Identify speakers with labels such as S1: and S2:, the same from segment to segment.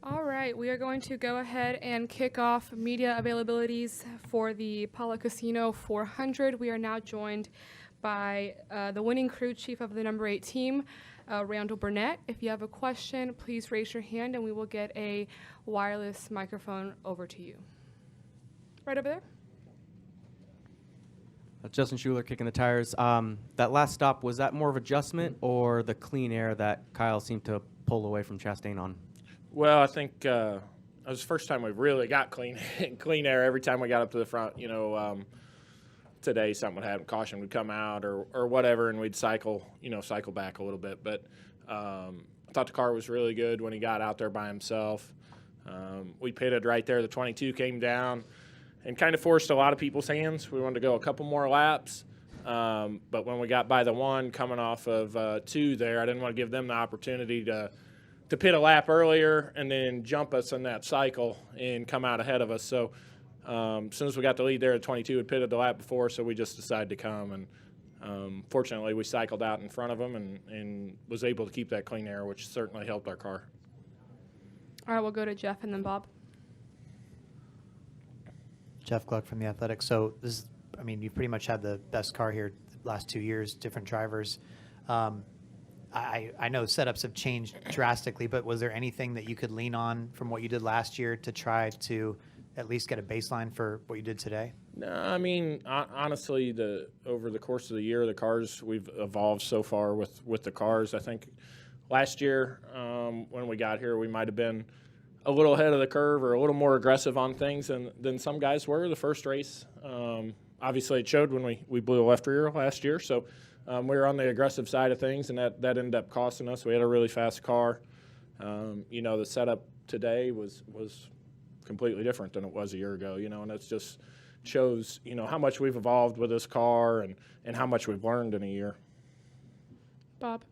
S1: All right, we are going to go ahead and kick off media availabilities for the Pala Casino 400. We are now joined by the winning crew chief of the number 8 team, Randall Burnett. If you have a question, please raise your hand and we will get a wireless microphone over to you. Right over there.
S2: Justin Schuler kicking the tires. That last stop, was that more of adjustment or the clean air that Kyle seemed to pull away from Chastain on?
S3: Well, I think it was the first time we really got clean air every time we got up to the front. Today something would happen, caution would come out or whatever, and we'd cycle back a little bit. But I thought the car was really good when he got out there by himself. We pitted right there. The 22 came down and kind of forced a lot of people's hands. We wanted to go a couple more laps. But when we got by the one coming off of 2 there, I didn't want to give them the opportunity to pit a lap earlier and then jump us in that cycle and come out ahead of us. So as soon as we got the lead there at 22, it pitted the lap before, so we just decided to come. And fortunately, we cycled out in front of them and was able to keep that clean air, which certainly helped our car.
S1: All right, we'll go to Jeff and then Bob.
S4: Jeff Gluck from The Athletic. So you pretty much had the best car here the last 2 years, different drivers. I know setups have changed drastically, but was there anything that you could lean on from what you did last year to try to at least get a baseline for what you did today?
S3: No, honestly, over the course of the year, the cars, we've evolved so far with the cars. I think last year when we got here, we might have been a little ahead of the curve or a little more aggressive on things than some guys were the first race. Obviously, it showed when we blew a left rear last year, so we were on the aggressive side of things, and that ended up costing us. We had a really fast car. The setup today was completely different than it was a year ago, and it just shows, how much we've evolved with this car and how much we've learned in a year.
S1: Bob.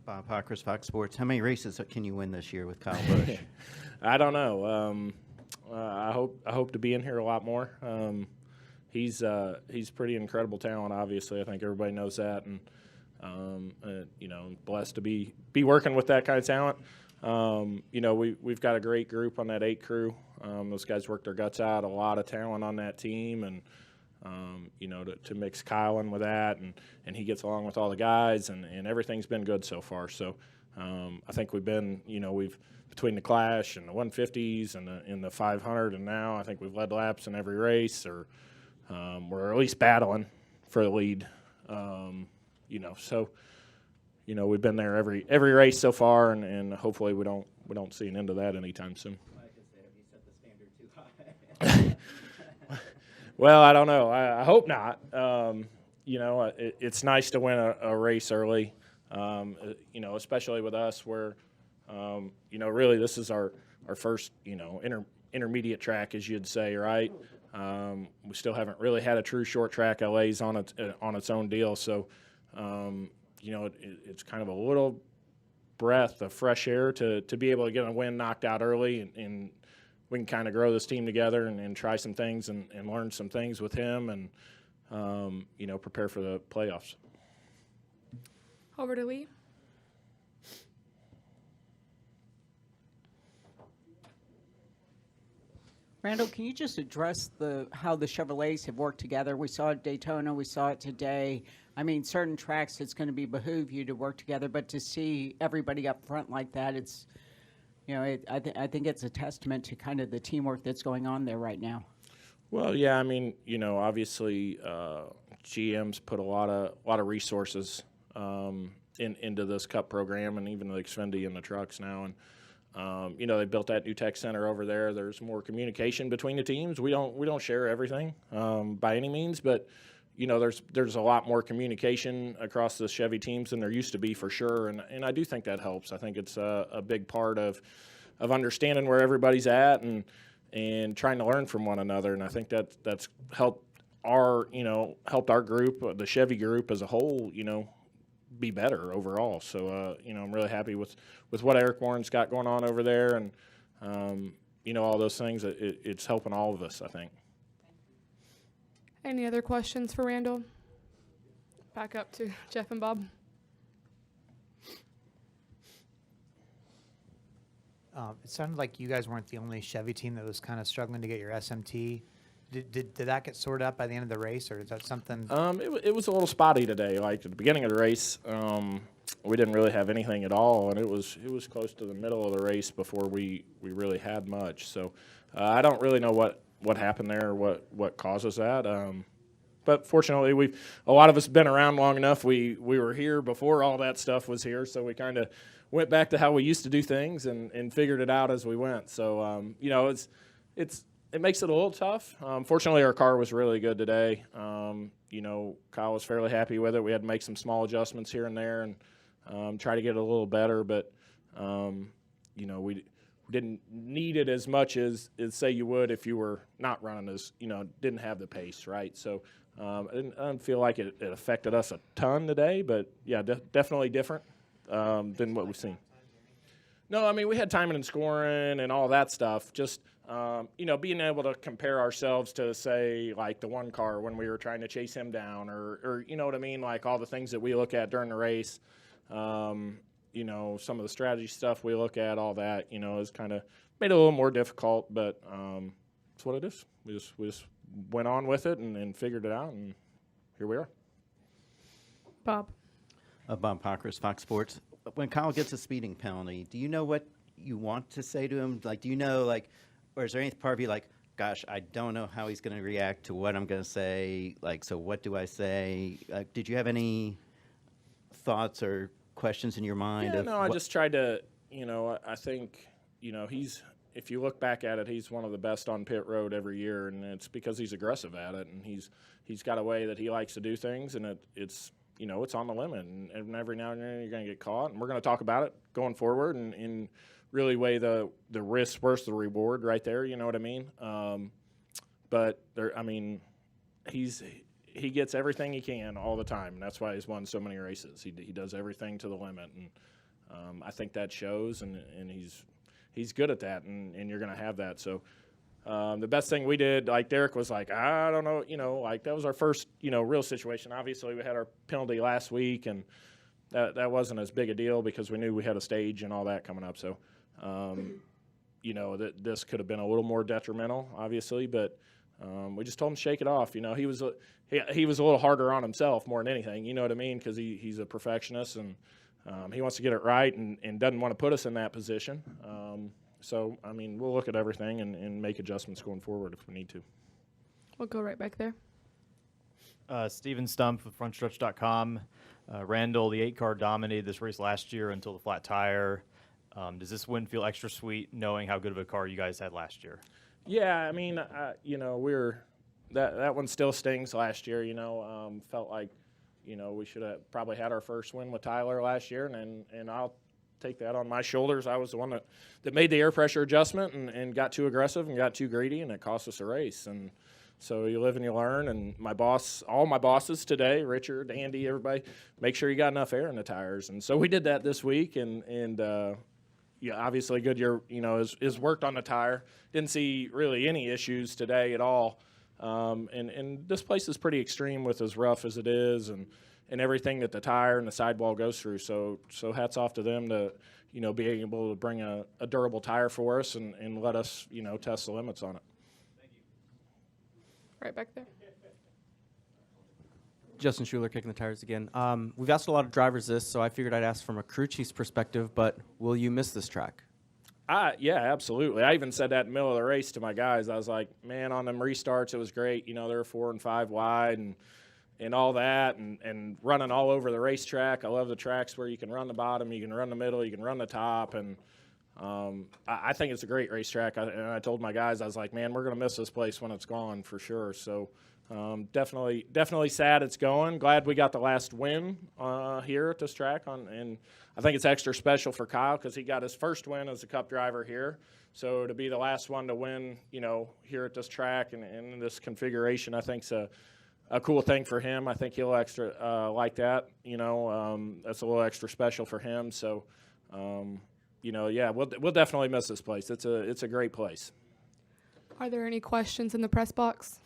S5: Bob Hockers, Fox Sports. How many races can you win this year with Kyle Busch?
S3: I don't know. I hope to be in here a lot more. He's pretty incredible talent, obviously. I think everybody knows that, and blessed to be working with that kind of talent. We've got a great group on that 8 crew. Those guys work their guts out. A lot of talent on that team, and to mix Kyle in with that, and he gets along with all the guys, and everything's been good so far. So I think we've between the Clash and the 150s and in the 500, and now I think we've led laps in every race, or we're at least battling for the lead. We've been there every race so far, and hopefully we don't see an end to that anytime soon. Well, I don't know. I hope not. It's nice to win a race early, especially with us where, really this is our first, intermediate track, as you'd say, right? We still haven't really had a true short track. LA's on its own deal, so it's kind of a little breath of fresh air to be able to get a win knocked out early, and we can kind of grow this team together and try some things and learn some things with him, and prepare for the playoffs.
S1: Over to Lee.
S6: Randall, can you just address how the Chevrolets have worked together? We saw it at Daytona, we saw it today. Certain tracks it's going to behoove you to work together, but to see everybody up front like that, it's, I think it's a testament to kind of the teamwork that's going on there right now.
S3: Well, yeah, obviously GM's put a lot of resources into this Cup program, and even the Xfinity and the trucks now, and they built that new tech center over there. There's more communication between the teams. We don't share everything by any means, but there's a lot more communication across the Chevy teams than there used to be, for sure. And I do think that helps. I think it's a big part of understanding where everybody's at and trying to learn from one another. And I think that's helped our group, the Chevy group as a whole, be better overall. So, I'm really happy with what Eric Warren's got going on over there, and, all those things. It's helping all of us, I think.
S1: Any other questions for Randall? Back up to Jeff and Bob.
S4: It sounded like you guys weren't the only Chevy team that was kind of struggling to get your SMT. Did that get sorted out by the end of the race, or is that something?
S3: It was a little spotty today. Like at the beginning of the race, we didn't really have anything at all, and it was close to the middle of the race before we really had much. So I don't really know what happened there, or what causes that. But fortunately, a lot of us have been around long enough. We were here before all that stuff was here, so we kind of went back to how we used to do things and figured it out as we went. So it makes it a little tough. Fortunately, our car was really good today. Kyle was fairly happy with it. We had to make some small adjustments here and there and try to get it a little better, but we didn't need it as much as say you would if you were not running as didn't have the pace, right? So I didn't feel like it affected us a ton today, but yeah, definitely different than what we've seen. No, I mean, we had timing and scoring and all that stuff. Just, being able to compare ourselves to, say, like the one car when we were trying to chase him down or you know what I mean? Like all the things that we look at during the race, some of the strategy stuff we look at, all that, is kind of made it a little more difficult, but it's what it is. We just went on with it and figured it out, and here we are.
S1: Bob.
S5: Bob Pockris, Fox Sports. When Kyle gets a speeding penalty, do you know what you want to say to him? Like, do you know, like, or is there any part of you like, gosh, I don't know how he's going to react to what I'm going to say? Like, so what do I say? Did you have any thoughts or questions in your mind?
S3: Yeah, no, I just tried to, I think, if you look back at it, he's one of the best on pit road every year, and it's because he's aggressive at it, and he's got a way that he likes to do things, and it's on the limit, and every now and then you're going to get caught, and we're going to talk about it going forward and really weigh the risk versus the reward right there, you know what I mean? But he gets everything he can all the time, and that's why he's won so many races. He does everything to the limit, and I think that shows, and he's good at that, and you're going to have that. So the best thing we did, like Derek was like, I don't know, like that was our first, real situation. Obviously, we had our penalty last week, and that wasn't as big a deal because we knew we had a stage and all that coming up. So, that this could have been a little more detrimental, obviously, but we just told him to shake it off. He was a little harder on himself more than anything, you know what I mean, because he's a perfectionist, and he wants to get it right and doesn't want to put us in that position. So, we'll look at everything and make adjustments going forward if we need to.
S1: We'll go right back there.
S7: Steven Stump with FrontStretch.com. Randall, the 8 car dominated this race last year until the flat tire. Does this win feel extra sweet knowing how good of a car you guys had last year?
S3: Yeah, that one still stings last year, felt like, we should have probably had our first win with Tyler last year, and I'll take that on my shoulders. I was the one that made the air pressure adjustment and got too aggressive and got too greedy, and it cost us a race. And so you live and you learn. And all my bosses today, Richard, Andy, everybody, make sure you got enough air in the tires. And so we did that this week, and obviously Goodyear, is worked on the tire. Didn't see really any issues today at all. And this place is pretty extreme with as rough as it is, and everything that the tire and the sidewall goes through. So hats off to them to, being able to bring a durable tire for us and let us, test the limits on it.
S7: Thank you.
S1: Right back there.
S2: Justin Schuler kicking the tires again. We've asked a lot of drivers this, so I figured I'd ask from a crew chief's perspective, but will you miss this track?
S3: Yeah, absolutely. I even said that in the middle of the race to my guys. I was like, man, on them restarts, it was great. They were 4 and 5 wide and all that, and running all over the racetrack. I love the tracks where you can run the bottom, you can run the middle, you can run the top, and I think it's a great racetrack. And I told my guys, I was like, man, we're going to miss this place when it's gone for sure. So definitely sad it's going. Glad we got the last win here at this track, and I think it's extra special for Kyle because he got his first win as a Cup driver here. So to be the last one to win, here at this track and in this configuration, I think is a cool thing for him. I think he'll extra like that. That's a little extra special for him. So, yeah, we'll definitely miss this place. It's a great place.
S1: Are there any questions in the press box?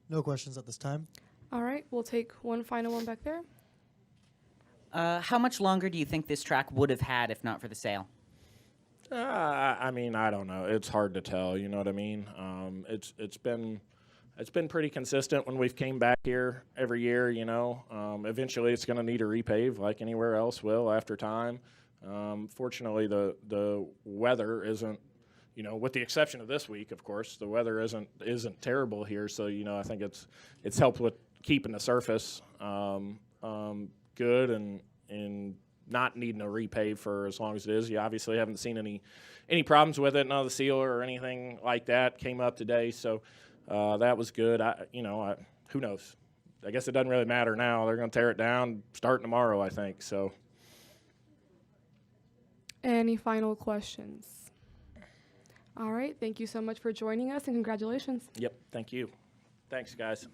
S8: No questions at this time.
S1: All right, we'll take one final one back there.
S8: How much longer do you think this track would have had if not for the sale?
S3: I mean, I don't know. It's hard to tell. You know what I mean? It's been pretty consistent when we've came back here every year. You know, eventually it's going to need a repave like anywhere else will after time. Fortunately, the weather isn't. You know, with the exception of this week, of course, the weather isn't terrible here. So you know, I think it's helped with keeping the surface good and not needing a repave for as long as it is. You obviously haven't seen any problems with it. None of the sealer or anything like that came up today, so that was good. Who knows? I guess it doesn't really matter now. They're going to tear it down starting tomorrow, I think. So.
S1: Any final questions? All right. Thank you so much for joining us, and congratulations.
S3: Yep. Thank you. Thanks, guys.